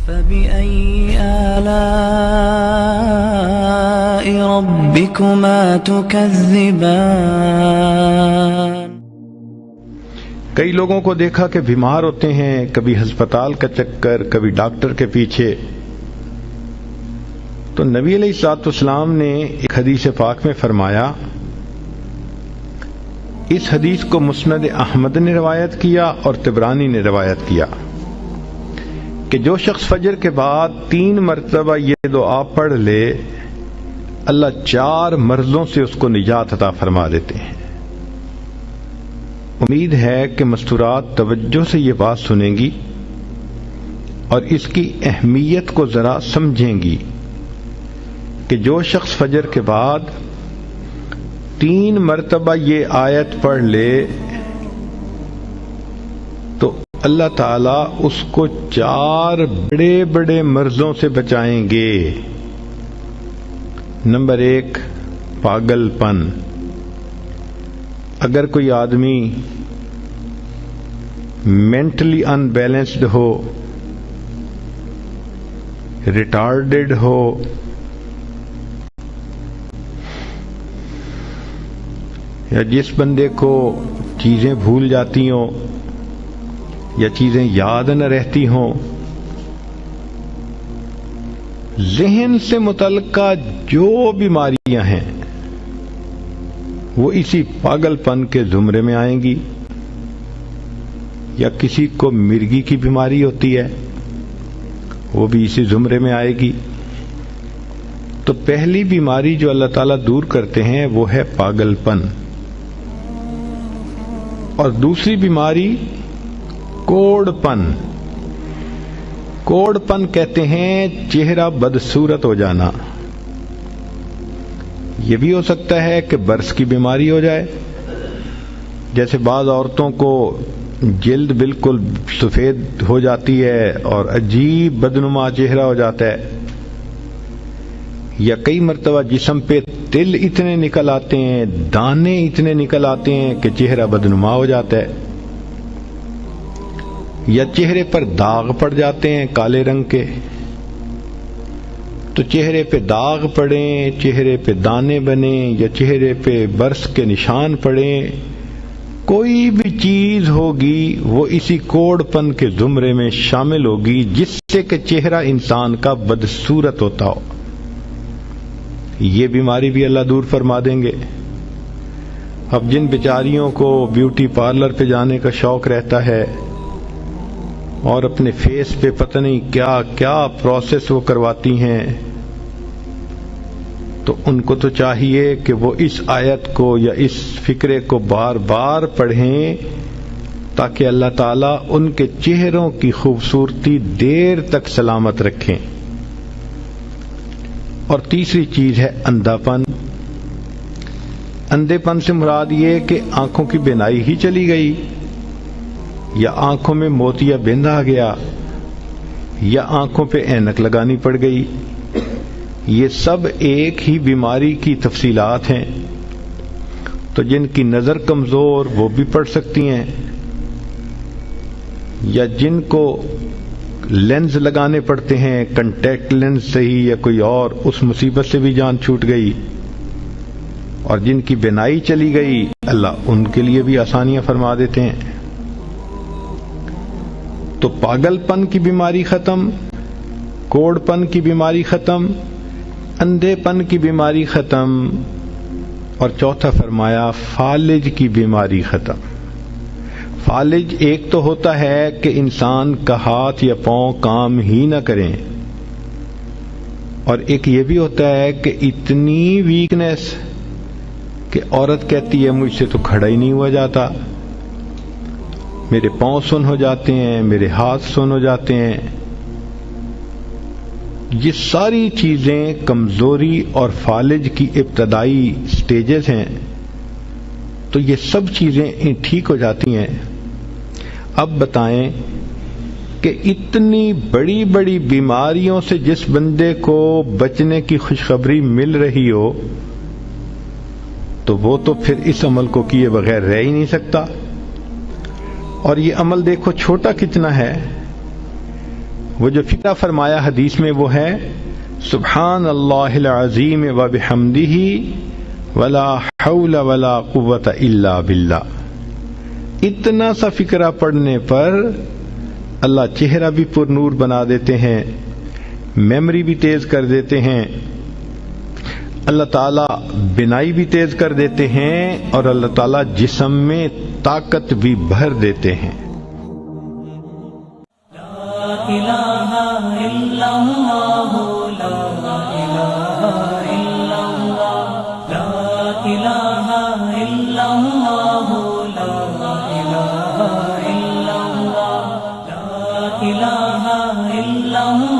فبأي آلاء ربكما تكذبان؟ کئی لوگوں کو دیکھا کہ بیمار ہوتے ہیں، کبھی ہسپتال کا چکر، کبھی ڈاکٹر کے پیچھے. تو نبی علیہ الصلوۃ والسلام نے ایک حدیث پاک میں فرمایا، اس حدیث کو مسند احمد نے روایت کیا اور طبرانی نے روایت کیا کہ جو شخص فجر کے بعد 3 مرتبہ یہ دعا پڑھ لے، اللہ 4 مرضوں سے اس کو نجات عطا فرما دیتے ہیں. امید ہے کہ مستورات توجہ سے یہ بات سنیں گی اور اس کی اہمیت کو ذرا سمجھیں گی کہ جو شخص فجر کے بعد 3 مرتبہ یہ آیت پڑھ لے تو اللہ تعالیٰ اس کو 4 بڑے بڑے مرضوں سے بچائیں گے. نمبر 1، پاگل پن. اگر کوئی آدمی مینٹلی ان بیلنسڈ ہو، ریٹارڈڈ ہو، یا جس بندے کو چیزیں بھول جاتی ہوں یا چیزیں یاد نہ رہتی ہوں، ذہن سے متعلقہ جو بیماریاں ہیں وہ اسی پاگل پن کے زمرے میں آئیں گی. یا کسی کو مرگی کی بیماری ہوتی ہے، وہ بھی اسی زمرے میں آئے گی. تو پہلی بیماری جو اللہ تعالیٰ دور کرتے ہیں وہ ہے پاگل پن، اور دوسری بیماری کوڑ پن. کوڑ پن کہتے ہیں چہرہ بدصورت ہو جانا. یہ بھی ہو سکتا ہے کہ برس کی بیماری ہو جائے، جیسے بعض عورتوں کو جلد بالکل سفید ہو جاتی ہے اور عجیب بدنما چہرہ ہو جاتا ہے، یا کئی مرتبہ جسم پہ تل اتنے نکل آتے ہیں، دانے اتنے نکل آتے ہیں کہ چہرہ بدنما ہو جاتا ہے، یا چہرے پر داغ پڑ جاتے ہیں کالے رنگ کے. تو چہرے پہ داغ پڑیں، چہرے پہ دانے بنیں، یا چہرے پہ برس کے نشان پڑیں، کوئی بھی چیز ہوگی وہ اسی کوڑ پن کے زمرے میں شامل ہوگی جس سے کہ چہرہ انسان کا بدصورت ہوتا ہو. یہ بیماری بھی اللہ دور فرما دیں گے. اب جن بیچاریوں کو بیوٹی پارلر پہ جانے کا شوق رہتا ہے اور اپنے فیس پہ پتہ نہیں کیا کیا پروسیس وہ کرواتی ہیں، تو ان کو تو چاہیے کہ وہ اس آیت کو یا اس فکرے کو بار بار پڑھیں تاکہ اللہ تعالیٰ ان کے چہروں کی خوبصورتی دیر تک سلامت رکھیں. اور تیسری چیز ہے اندھا پن. اندھے پن سے مراد یہ کہ آنکھوں کی بینائی ہی چلی گئی، یا آنکھوں میں موتیا بند آ گیا، یا آنکھوں پہ اینک لگانی پڑ گئی. یہ سب ایک ہی بیماری کی تفصیلات ہیں. تو جن کی نظر کمزور وہ بھی پڑھ سکتی ہیں، یا جن کو لینز لگانے پڑتے ہیں، کنٹیکٹ لینز صحیح یا کوئی اور، اس مصیبت سے بھی جان چھوٹ گئی. اور جن کی بینائی چلی گئی اللہ ان کے لیے بھی آسانیاں فرما دیتے ہیں. تو پاگل پن کی بیماری ختم، کوڑ پن کی بیماری ختم، اندھے پن کی بیماری ختم، اور چوتھا فرمایا فالج کی بیماری ختم. فالج ایک تو ہوتا ہے کہ انسان کا ہاتھ یا پاؤں کام ہی نہ کریں، اور ایک یہ بھی ہوتا ہے کہ اتنی ویکنس کہ عورت کہتی ہے مجھ سے تو کھڑا ہی نہیں ہوا جاتا، میرے پاؤں سن ہو جاتے ہیں، میرے ہاتھ سن ہو جاتے ہیں. یہ ساری چیزیں کمزوری اور فالج کی ابتدائی سٹیجز ہیں. تو یہ سب چیزیں ٹھیک ہو جاتی ہیں. اب بتائیں کہ اتنی بڑی بڑی بیماریوں سے جس بندے کو بچنے کی خوشخبری مل رہی ہو، تو وہ تو پھر اس عمل کو کیے بغیر رہ ہی نہیں سکتا. اور یہ عمل دیکھو چھوٹا کتنا ہے. وہ جو فکرہ فرمایا حدیث میں وہ ہے سبحان اللہ العظیم و بحمدہ ولا حول ولا قوت الا باللہ. اتنا سا فکرہ پڑھنے پر اللہ چہرہ بھی پر نور بنا دیتے ہیں، میموری بھی تیز کر دیتے ہیں، اللہ تعالیٰ بینائی بھی تیز کر دیتے ہیں، اور اللہ تعالیٰ جسم میں طاقت بھی بھر دیتے ہیں. لا الہ الا اللہ لا الہ الا اللہ لا الہ الا اللہ لا الہ الا اللہ لا الہ الا اللہ